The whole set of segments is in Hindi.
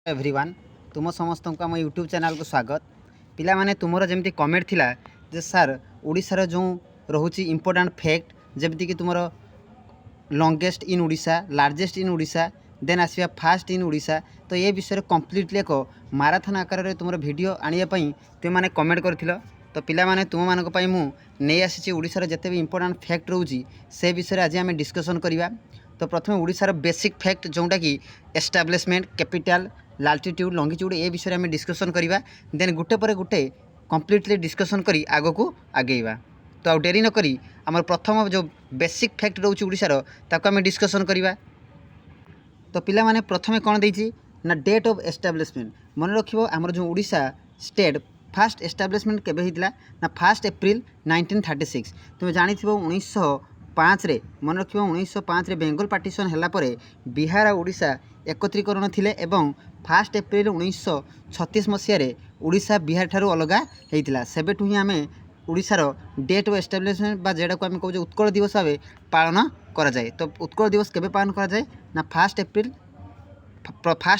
एवरीवन तुम समस्त को आम यूट्यूब चैनल को स्वागत। पिला माने तुमर जमती कमेंट थिला जे सर ओडिशार जो रोचे इंपोर्टेंट फैक्ट जमती कि तुमर longest in Odisha, largest in Odisha, then आसवा फास्ट इन ओडिशा। तो ये विषय कम्प्लीटली एक माराथन आकार में तुम वीडियो आने तुम मैंने कमेंट कर तो पिला माने तुम मानक पई मु नहीं आसी ओडिशार जते भी इंपोर्टेंट फैक्ट रोची से विषय आज आम डिस्कसन करवा। तो प्रथम ओडिशार बेसिक फैक्ट जोटा कि एस्टाब्लिशमेंट, कैपिटल, लाल्टिट्यूड, लॉन्गिट्यूड ए विषय में डिस्कसन करवा। देन गोटे पर गोटे कम्प्लीटली डिस्कसन करी आग को आगेवा। तो आउ डेरी नक आम प्रथम जो बेसिक फैक्ट रोचे ओडिशार ताको आम डिस्कसन करवा। तो पिला माने प्रथमे कौन देइछि ना डेट ऑफ एस्टाब्लिशमेंट मन रखिबो। आमर जो ओडिशा स्टेट फास्ट एस्टाब्लिशमेंट केबे हितला ना 1 एप्रिल 1936। तुम जानिथिबो 1905 रे मन रखिबो 1905 रे बेंगल पार्टीशन हला परे बिहार और ओडिशा एकत्रीकरण थिले एवं 1 एप्रिल 1936 मसिया रे ओडिशा बिहार ठारू अलगा हेइतिला। सेबेठु ही आमे ओडिशार डेट ऑफ एस्टाब्लिशमेंट बा जेडा को आमे कहू उत्कल दिवस भावे पालन करा जाए। तो उत्कल दिवस केबे पालन करा जाए ना 1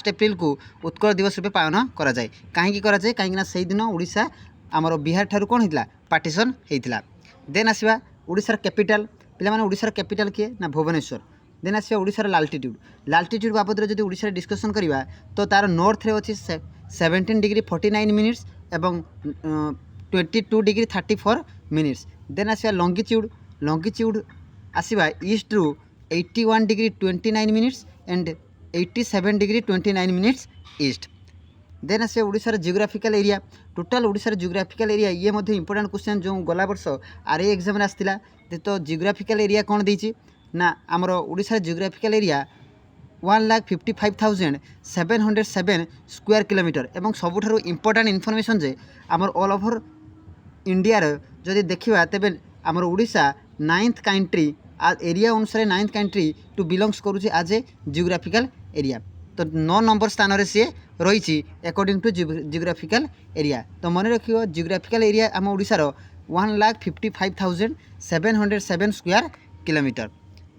एप्रिल को उत्कल दिवस रूपे पालन करा जाए। कहीं करा जाए कहीं से दिन ओडिशा आमर बिहार ठारू कौन होता पार्टीशन होता। देन आसवा ओडिशार कैपिटल पिला माने ओडिशार कैपिटल किए ना भुवनेश्वर। देन आसवा ओडिशार लाल्टिट्यूड। लाल्टिट्यूड बाबद जो ओडिशा डिस्कसन करवा तो तार नॉर्थ रे अच्छी 17 डिग्री 49 मिनिट्स एवं 22 डिग्री 34 मिनिट्स। देन आसवा लॉन्गिट्यूड। लॉन्गिट्यूड आसवा ईस्ट रु 81 degree 29 minutes and 87 degree 29 minutes east. Then आसे ओडिशार जियोग्राफिकल एरिया। टोटाल ओडिशार जियोग्राफिकल एरिया ये मध्य इंपोर्टेंट क्वेश्चन जो गला वर्ष आरए एग्जाम रे आस्तिला। तो जियोग्राफिकल एरिया कौन देइछि ना आमर ओडिशार जियोग्राफिकल एरिया 1,55,707 स्क्वायर किलोमीटर एवं सबुठारु इंपोर्टेंट इनफॉरमेशन जे आमर ऑल ओवर इंडिया जदि देखा तेबे आमर ओडिशा 9th कंट्री एरिया अनुसार 9th कंट्री टू बिलोंग्स करुचे आज ए जियोग्राफिकल एरिया। तो 9 नंबर स्थान रे सी रही अकॉर्डिंग टू जियोग्राफिकल एरिया। तो मन रखियो जियोग्राफिकल एरिया आम ओडिशार 1,55,707 स्क्वायर किलोमीटर।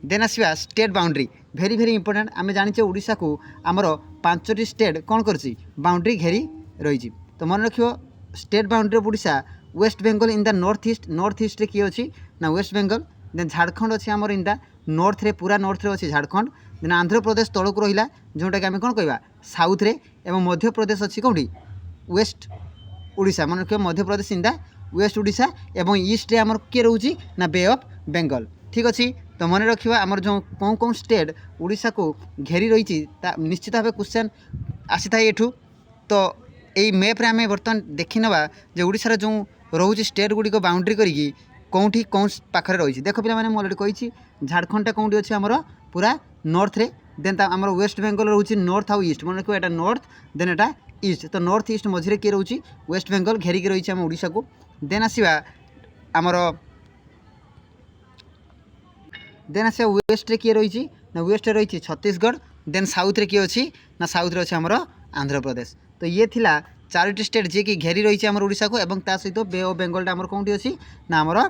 देन आसवा state boundary very very important. आम जाने ओडिशा को आमर 5टी स्टेट कौन कर बाउंड्री घेरी रही। तो मन रखियो state boundary of Odisha West Bengal in the north east. North east किए अच्छी ना वेस्ट बेंगल। देन झारखंड अच्छी आमर इन द नॉर्थ रे पूरा नॉर्थ रे अच्छी झारखंड। देन आंध्र प्रदेश तौक रहा जोटा कि आम कौन कह साउथ रे एवं मध्य प्रदेश अच्छी कौटी वेस्ट ओडिशा। मन रखिए Madhya Pradesh in the waste Odisha एवं ईस्ट रे आमर किए रोचे ना बे ऑफ बेंगल। ठीक अच्छे। तो मन रखा आमर जो कौन कौन स्टेट ओडिशा को घेरी रही निश्चित भाव क्वेश्चन आसी था एठू। तो यही मैप्रे आम बर्तमान देखी नवा जे ओडिशार जो रोचे स्टेट गुड़िक बाउंड्री करी कौटी कौन पाखे रही। देख पे मैंने अलरेडी कही झारखंडटा कौटी अच्छे आमर पूरा नॉर्थ रे। देन आमर वेस्ट बेंगल रोचे नॉर्थ आउ ईस्ट। मन रखिए एटा नॉर्थ देन एटा ईस्ट। तो नॉर्थ ईस्ट मझे किए रोचे वेस्ट बेंगल घेरिक रही आम ओडिशा को। देन आसवा आमर वेस्ट रे किए रही ना वेस्ट रे रही छत्तीसगढ़। देन साउथ रे किए अच्छी ना साउथ रे अच्छे आमर आंध्र प्रदेश। तो ये थिला 4टी स्टेट जी कि घेरी रही आमर ओडिशा को एवं ता सहित बे ऑफ बेंगलटा आमर कौटी अच्छी ना आमर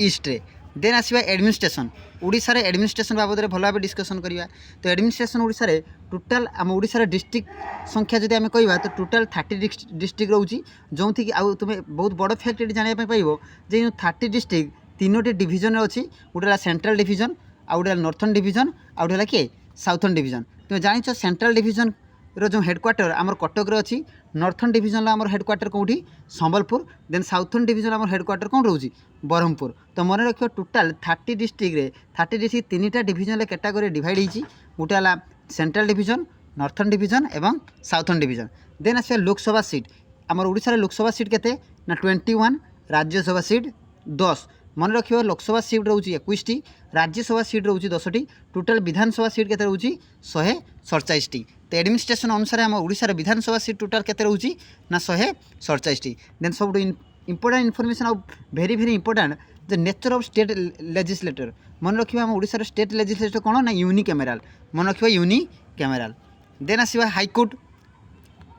ईस्ट रे। देन आसवा एडमिनिस्ट्रेशन। ओडिशार एडमिनिस्ट्रेशन बाबद भल भाव डिस्कसन करवा। तो एडमिनिस्ट्रेशन ओडिशार टोटाल आम ओडिशार डिस्ट्रिक्ट संख्या जब आम कह तो टोटाल 30 डिस्ट्रिक्ट रोचे जो थी आउ तुम्हें बहुत बड़ फैक्ट ये जानापी पाइब जे 30 डिस्ट्रिक्ट 3टी डिविजन अच्छी। गोटे सेंट्रल डिविजन आउ गोटे नॉर्थर्न डिविजन आउ गोटे किए साउथर्न डिविजन। तुम जान सेंट्रल डिविजन रो जो हेडक्वार्टर आमर कटक रे अच्छी। नॉर्थर्न डिविजन आमर हेडक्वार्टर कौटी संबलपुर। देन साउथर्न डिविजन आमर हेडक्वार्टर कौन रोचे ब्रह्मपुर। तो मन रखियो टोटाल 30 डिस्ट्रिक्ट रे 30 डिस्ट्रिक्ट 3टा डिविजन कैटेगरी डिवाइड होती। गोटे है सेंट्रल डिविजन, नॉर्थर्न डिविजन एवं साउथर्न डिविजन। देन आस लोकसभा सीट आमर ओडिशार लोकसभा सीट केते ना 21, राज्यसभा सीट 10। मन रखियो लोकसभा सीट रोचे 21टी, राज्यसभा सीट रोचे 10टी। टोटाल विधानसभा सीट केते रोचे 147टी। तो एडमिनिस्ट्रेशन अनुसार आम ओडिशार विधानसभा सीट टोटाल केते रोचे ना 147टी। देन सब इंपोर्टेंट इनफॉरमेशन आउ very very important the nature of state legislature. मन रखियो आम ओडिशार स्टेट लेजिस्लेटर कौन ना यूनिकैमेराल। मन रखियो यूनिकैमेराल। देन आसवा हाईकोर्ट।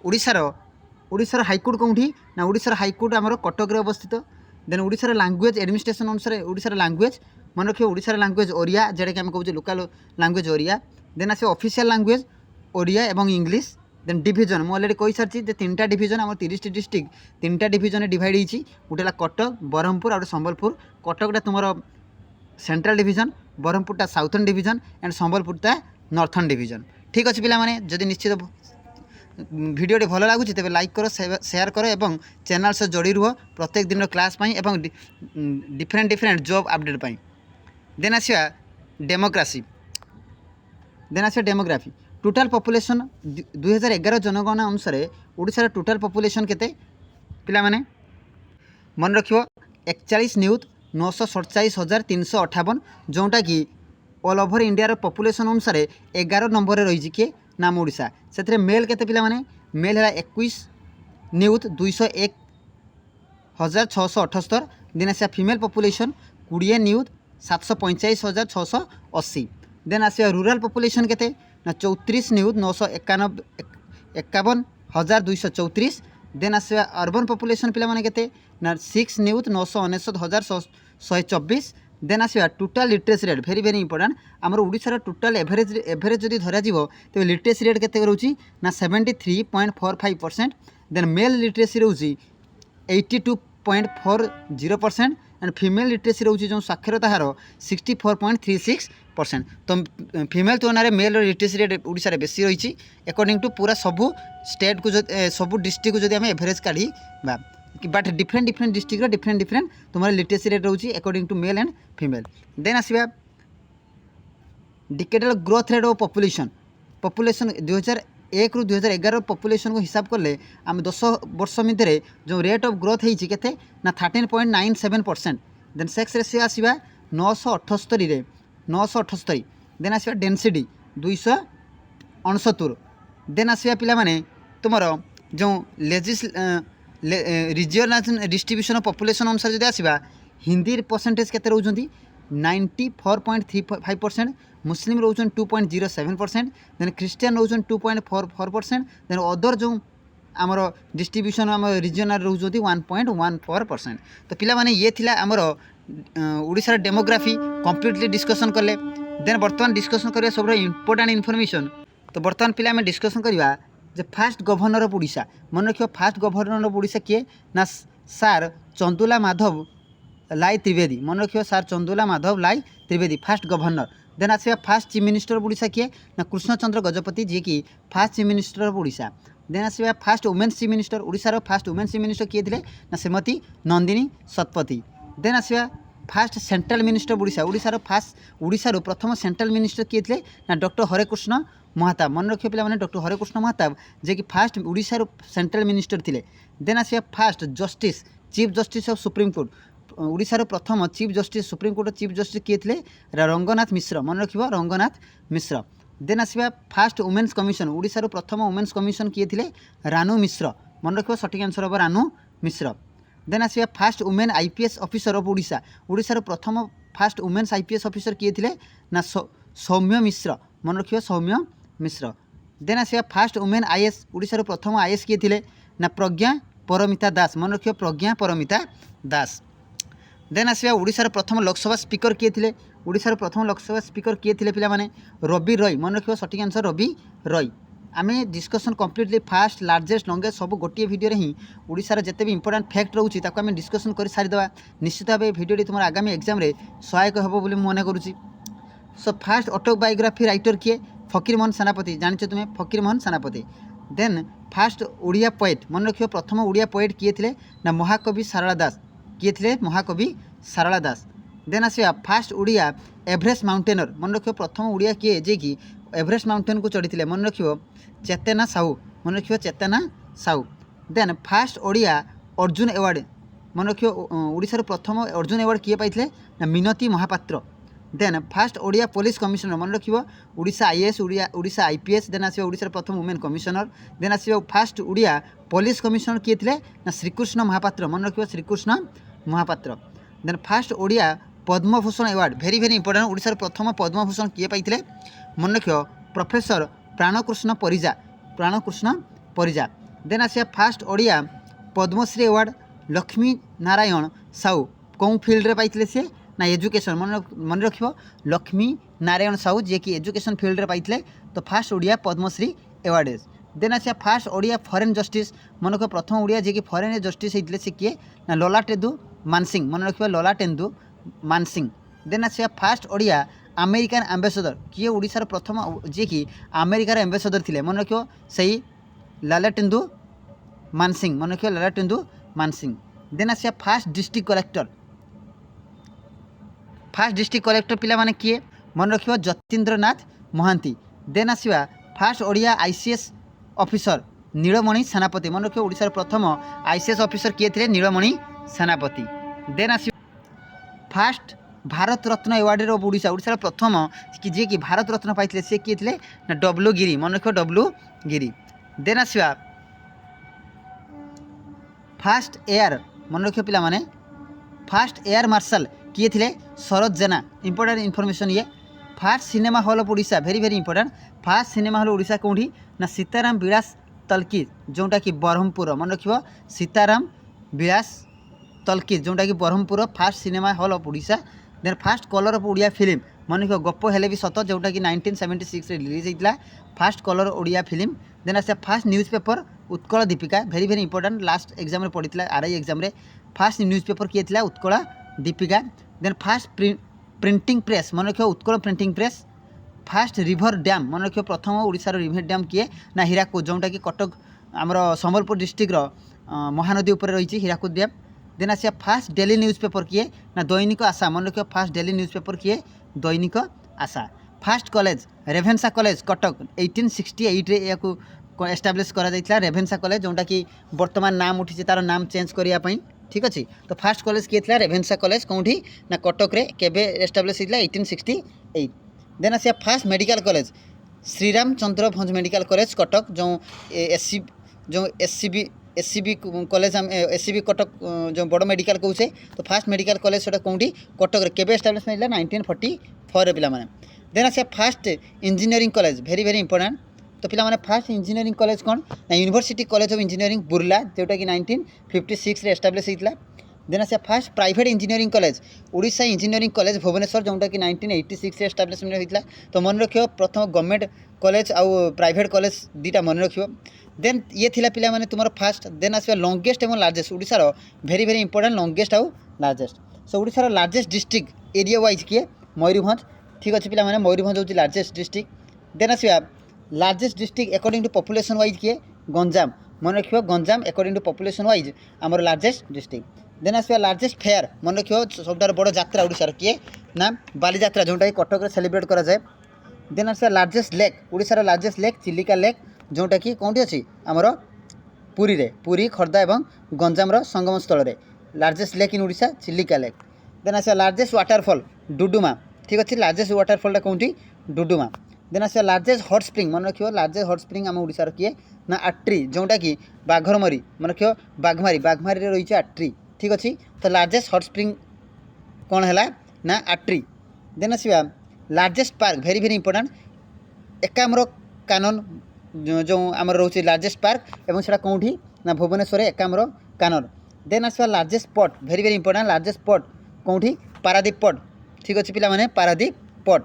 ओडिशार हाईकोर्ट कौटी ना ओडिशार हाईकोर्ट आमर कटक रे अवस्थित। देन ओडिशार लैंग्वेज एडमिनिस्ट्रेशन अनुसार ओडिशार लैंग्वेज मन रखिए ओडिशार लैंग्वेज ओडिया जेटा कि आम कहूँ लोकल लैंग्वेज ओडिया। देन आसे ऑफिशियल लैंग्वेज ओडिया एवं इंग्लिश। देन डिविजन मुझे अलरेडी कही सारी जे 3टा डिविजन आम 30 डिस्ट्रिक्ट 3टा डिविजन डिवाइड होती गोटे कटक ब्रह्मपुर और संबलपुर कटकटा तुम सेंट्रल डिविजन ब्रह्मपुरटा साउथर्न डिविजन एंड संबलपुरटा नॉर्थर्न डिविजन। ठीक अच्छे पे जदि निश्चित भिडियोटी भल लगुच तेज लाइक कर शेयर कर और चैनल से जोड़ी रुह प्रत्येक दिन क्लास और डिफरेंट डिफरेंट जॉब अपडेट पाई। देन आसिया डेमोक्रेसी डेमोग्राफी टोटाल पॉपुलेशन 2011 जनगणना अनुसार ओडिशार टोटाल पॉपुलेशन केते पिला माने मन रखियो 41,947,358 जोटा कि ऑल ओवर इंडिया पॉपुलेशन अनुसार 11 नंबर रही किए नाम ओडिशा से मेल केते पिला माने मेल है 21,201,678 देन आसिया फीमेल पॉपुलेशन 20,745,680 देन आसिया रूरल पॉपुलेशन केते ना 34,951,234 देन आसिया अर्बन पॉपुलेशन पिला माने केते ना 6,999,124 देन आसिया total literacy rate very very important आमर ओडिशार टोटाल एवरेज जदि धरा जीवो तेबे लिटरेसी रेट केते रहउची ना 73.45% देन मेल लिटरेसी रहउची 82.40% एंड फीमेल लिटरेसी रोचे जो साक्षरता हार 64.36%। तो फीमेल तुलना मेल लिटरेसी रेट ओडिशा रे बेसी रही अकॉर्डिंग टू पूरा सबू स्टेट को सबू डिस्ट्रिक्ट को जब आम एवरेज काढ़ी but different different district different different तुम्हारे लिटरेसी रेट रोचे according to male and female. Then आसवा decadal growth rate of population 2001 रु 2011 पॉपुलेशन को हिसाब कले आम 10 वर्ष मध्य जो रेट ऑफ ग्रोथ होती के ना 13.97%। देन सेक्स रेशियो आसवा 978 देन आसवा डेनसीटी 269 देन आसवा पिला माने तुमर जो रिजियोनल डिस्ट्रीब्यूशन ऑफ पॉपुलेशन अनुसार जब आसवा हिंदी परसेंटेज केते रोचंती 94.35%, मुस्लिम रोचन 2.07%, देन क्रिश्चियन रोचन 2.44%, देन अदर जो आमर डिस्ट्रीब्यूशन आम रिजनल रोचती 1.14%। तो पिला माने ये थिला आमर ओडिशार डेमोग्राफी कंप्लीटली डिस्कसन कले। देन बर्तमान डिस्कसन करिया सब इंपोर्टेंट इनफॉरमेशन। तो बर्तमान पिला आम डिस्कसन करिया जे फास्ट गवर्नर ऑफ ओडिशा मन रखियो फास्ट गवर्नर ऑफ ओडिशा किए ना सार चंदुला माधव लाई त्रिवेदी मन रखियो sir Chandulal Madhavlal Trivedi first governor. Then आसवा first chief minister of Odisha किए ना कृष्णचंद्र गजपति जी की first chief minister of Odisha. Then आसवा फास्ट वुमेन्स चीफ मिनिस्टर ओडिशार फास्ट वुमेन्स चीफ मिनिस्टर किए थे ना श्रीमती नंदिनी शतपथी। देन आसवा first central minister of Odisha ओडिशार प्रथम सेंट्रल मिनिस्टर किए थे ना डॉक्टर हरेकृष्ण महाताब मन रखियो पिला माने डॉक्टर हरेकृष्ण महाताब जे कि फास्ट ओडिशार सेंट्रल मिनिस्टर थे। देन आसवा first justice chief justice of supreme court ओडिशार प्रथम chief justice supreme court chief justice किए थे रंगनाथ मिश्र मन रखियो रंगनाथ मिश्र। देन आसवा फास्ट वुमेन्स कमिशन ओडिशार प्रथम वुमेन्स कमिशन किए थे रानू मिश्र मन रखियो सठिक आंसर हम रानू मिश्र। देन आसवा first women IPS officer of Odisha ओडिशार प्रथम फास्ट वुमेन्स आईपीएस ऑफिसर किए थे ना सौम्य मिश्र मन रखियो सौम्य मिश्र। देन आसवा फास्ट वुमेन आईएएस ओडिशार प्रथम आईएएस किए थे ना प्रज्ञा परमिता दास मन रखियो प्रज्ञा परमिता दास। देन आसवा ओडिशार प्रथम लोकसभा स्पीकर किए थे ओडिशार प्रथम लोकसभा स्पीकर किए थे पिला माने रवि रॉय मन रखियो सठिक आंसर रवि रॉय। आम discussion completely fast largest longest सब गोटे भिडियो ही ओडिशार जिते भी इंपोर्टेंट फैक्ट रोचे आम डिस्कसन कर सारीदे निश्चित भाव भिडियोटी तुम आगामी एग्जाम रे सहायक हम बोली मन करुँची। सो फास्ट ऑटोबायोग्राफी राइटर किए फकीरमोहन सेनापति जानिଛ तुम्हें फकीरमोहन सेनापति। देन फास्ट ओडिया पोएट मन रखियो प्रथम ओडिया पोएट किए थे ना महाकवि सारला दास किए थे महाकवि सारला दास। देन आसवा फास्ट ओडिया एवरेस्ट माउंटेनर मन रखियो प्रथम ओडिया किए जे कि एवरेस्ट माउंटेन को चढ़ी मन रखियो चेतना साहू मन रखियो Chetna Sahu. Then first Odia Arjun award मन रखियो ओडिशार प्रथम अर्जुन अवार्ड किए पाइथिले ना Minati Mahapatra. Then first Odia police commissioner मन रखियो Odisha IAS Odisha IPS. Then आसवा ओडिशार प्रथम वुमेन कमिशनर। देन आसवा फास्ट ओडिया पुलिस कमिशनर किए थे ना श्रीकृष्ण महापात्र मन रखियो Shrikrishna Mahapatra. Then first Odia Padma Bhushan award very very important ओडिशार प्रथम पद्मभूषण किए पाइथिले मन रखियो प्रोफेसर प्राणकृष्ण परिजा। देन आसवा फास्ट ओडिया पद्मश्री अवार्ड लक्ष्मी नारायण साहू कौन फिल्ड रे पाइथिले से ना एजुकेशन मन रखियो लक्ष्मी नारायण साहू जे कि एजुकेशन फिल्ड रे पाइथिले। तो first Odia Padma Shri award. Then आसिया फास्ट ओडिया फॉरेन जस्टिस मन रख प्रथम ओडिया जी फॉरेन जस्टिस होते से किए ना ललाटेन्दु मानसिंह मन रखिए ललाटेन्दु मानसिंह। देन आसिया फास्ट ओडिया अमेरिकान एम्बेसडर किए ओडिशार प्रथम जी कि अमेरिकार एम्बेसडर थे मन रखियो सही ललाटेन्दु मानसिंह मन रखिए ललाटेन्दु मानसिंह। देन आसिया फास्ट डिस्ट्रिक्ट कलेक्टर पिला माने किए मन रखियो जतीन्द्रनाथ महांती। देन आसिया फास्ट ओडिया आईसीएस ऑफिसर नीलमणि सेनापति मन रखियो ओडिशार प्रथम आईसीएस ऑफिसर किए थे नीलमणि सेनापति। देन आसिया first Bharat Ratna award of Odisha ओडिशार प्रथम जी कि भारत रत्न पाई सी किए थे ना डब्ल्यू गिरी मन रखियो डब्ल्यू गिरी। देन आसिया फास्ट एयर मन रखियो पिला माने फास्ट एयर मार्शल किए थे शरद जेना। इंपोर्टेंट इनफॉरमेशन ये first cinema hall of Odisha very very important first cinema hall Odisha कौटी ना सीताराम विलास तलकीज जोटा कि ब्रह्मपुर मन रखियो सीताराम विलास तलकीज जोटा कि Brahmapur first cinema hall of Odisha. Then first colour of Odia film मन रखियो गप हेले भी सत जोटा कि 1976 रिलीज होता first colour Odia film. Then आसे first newspaper Utkal Dipika very very important last exam रे पड़ी आरआई एग्जाम रे फास्ट न्यूज पेपर किए थे Utkal Dipika. Then first printing press मन रखियो Utkal printing press. First river dam मन रखियो प्रथम ओडिशार रिभर डैम किए ना हीराकुद जोटा कि कटक आमर संबलपुर डिस्ट्रिक्ट महानदी उपर रही हीराकुद डैम। देन आसिया फास्ट डेली न्यूज पेपर किए ना दैनिक आशा मन रखियो फास्ट डेली न्यूज पेपर किए Dainik Asha. First college Ravenshaw college Cuttack 1868 रे याकू एस्टाब्लीश करा जाइतला रेभेन्सा कॉलेज जोटा कि वर्तमान नाम उठी तार नाम चेंज करिया पई ठीक अच्छे। तो फास्ट कॉलेज किए थे रेभेन्सा कॉलेज कौटी ना कटक रे केबे एस्टाब्लीश होता 1868। देन आसिया फास्ट मेडिकल कॉलेज श्रीराम चंद्र भंज मेडिकल कॉलेज कटक जो एससीबी कॉलेज हम एससीबी कटक जो बड़ मेडिकल कौचे। तो फास्ट मेडिकल कॉलेज से कौटी कटक रे केबे एस्टाब्लीश होता 1944 पे पाने। देन आसिया first engineering college very very important. तो पिला माने फास्ट इंजीनियरिंग कॉलेज कौन ना university college of engineering Burla जोटा कि 1956 रे एस्टाब्लीश होता। देन आसिया first private engineering college Odisha engineering college Bhubaneswar जोटा कि 1986 रे एस्टाब्लीशमेंट होता। तो मन रखियो प्रथम गवर्नमेंट कॉलेज आउ प्राइवेट कॉलेज दुटा मन रखियो। देन ये थिला पिला माने तुमर फास्ट। देन आसिया लॉन्गेस्ट एवं लार्जेस्ट ओडिशार वेरी वेरी इंपोर्टेंट लॉन्गेस्ट आउ लार्जेस्ट। सो ओडिशार लार्जेस्ट डिस्ट्रिक्ट एरिया वाइज किए मयूरभंज ठीक अच्छे पिला माने मयूरभंज होची लार्जेस्ट डिस्ट्रिक्ट। देन आसिया largest district according to population wise किए गंजाम मन रखियो Ganjam according to population wise आमर लार्जेस्ट डिस्ट्रिक्ट। देन आसिया लार्जेस्ट फेयर मन रखियो सबटार बड़ यात्रा ओडिशार किए ना बाली यात्रा जोटा कि कटक रे सेलिब्रेट करा जाए। देन आसिया लार्जेस्ट लेक ओडिशार लार्जेस्ट लेक चिलिका लेक जोटा कि कौटी अच्छी आमर पुरी रे पुरी खर्दा एवं गंजाम संगम स्थल रे largest lake in Odisha Chilika lake. Then आसिया लार्जेस्ट वाटरफॉल डुडुमा ठीक अच्छे लार्जेस्ट वाटरफॉल कौटी डुडुमा। देन आसिया लार्जेस्ट हॉट स्प्रिंग मन रखियो लार्जेस्ट हॉट स्प्रिंग आम ओडिशार किए ना आट्री जोटा कि बाघरमरी मन रखियो बाघमारी रे रही आट्री ठीक अच्छे। तो लार्जेस्ट हॉट स्प्रिंग कौन है ना आट्री। देन आसिया largest park very very important Ekamra Kanan जो आम रोचे लार्जेस्ट पार्क एवं से कौटी ना भुवनेश्वर एकाम्र कानन। देन आसिया largest port very very important largest port कौटी पारादीप पोर्ट ठीक अच्छे पिला माने पारादीप पोर्ट।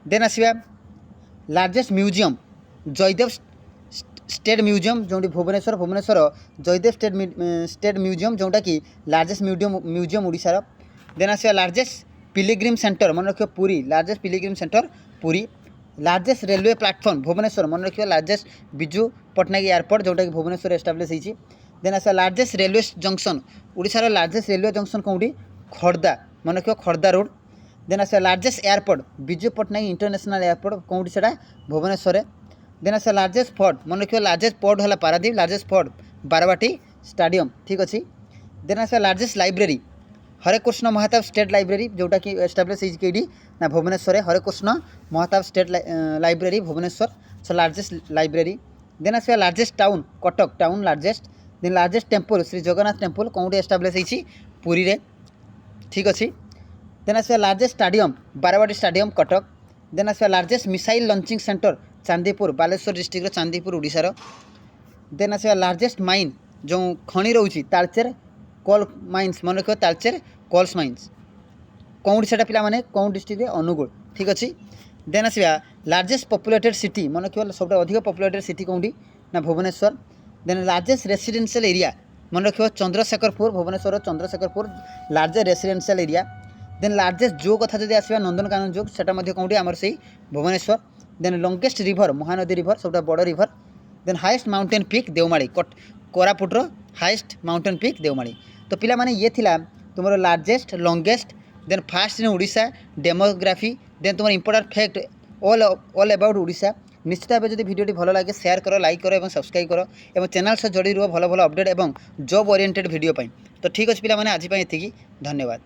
देन आसिया largest museum Jaydev state museum जो भुवनेश्वर जयदेव स्टेट म्यूजियम जोटा कि लार्जेस्ट म्यूजियम ओडिशार। देन आसिया लार्जेस्ट पिलिग्रिम सेंटर मन रखियो Puri largest pilgrim centre Puri. Largest railway platform Bhubaneswar मन रखियो लार्जेस्ट बिजू पट्टनायक एयरपोर्ट जोटा कि भुवनेश्वर एस्टाब्लीश होती। देन आसिया लार्जेस्ट रेलवे जंक्शन ओडिशार लार्जेस्ट रेलवे जंक्शन कौटी खर्दा मन रखियो खर्दा रोड। देन आसिया largest airport Biju Patnaik international airport कौटी से भुवनेश्वर। देन आसिया लार्जेस्ट फोर्ट मन रखियो लार्जेस्ट पोर्ट है Paradip largest fort Barabati stadium ठीक अच्छे। देन आसिया largest library Harekrushna Mahtab state library जोटा कि एस्टाब्लीश होती ना Bhubaneswar Harekrushna Mahtab state library Bhubaneswar so largest library. Then आसिया largest town Cuttack town largest. Then largest temple Shri Jagannath temple कौटी एस्टाब्लीश होती पुरी रे ठीक अच्छे। देन आसिया largest stadium Barabati stadium Cuttack. Then आसिया largest missile launching centre Chandipur Baleswar district Chandipur ओडिशार। देन आसिया लार्जेस्ट माइन जो खनि रोची तालचेर कोल माइन्स मन रखियो तालचेर कोल्स माइन्स कौटी से पिला माने कौन डिस्ट्रिक्ट अनुगुल ठीक अच्छे। देन आसवा लार्जेस्ट पॉपुलेटेड सिटी मन रखिए सब अधिक पॉपुलेटेड सिटी कौटी ना Bhubaneswar. Then largest residential area मन रखिए Chandrasekharpur Bhubaneswar Chandrasekharpur largest residential area. Then largest जो कथा जब आसवा नंदनकानन जो सेटा कौटी आमर से Bhubaneswar. Then longest river Mahanadi river सब बड़ river. Then highest mountain peak Deomali कोरापुटर हाईएस्ट माउंटेन पिक देवमाली। तो पिला माने ये थिला तुमर largest longest then first in Odisha demography then तुम important fact all about Odisha. निश्चित भाव जब भिडियोटी भल लगे शेयर कर लाइक कर सब्सक्राइब कर और चैनल से जोड़ी रुह भल भल अपडेट और जॉब ओरिएंटेड भिडियो। तो ठीक अच्छे पिला माने आज एतिकी धन्यवाद।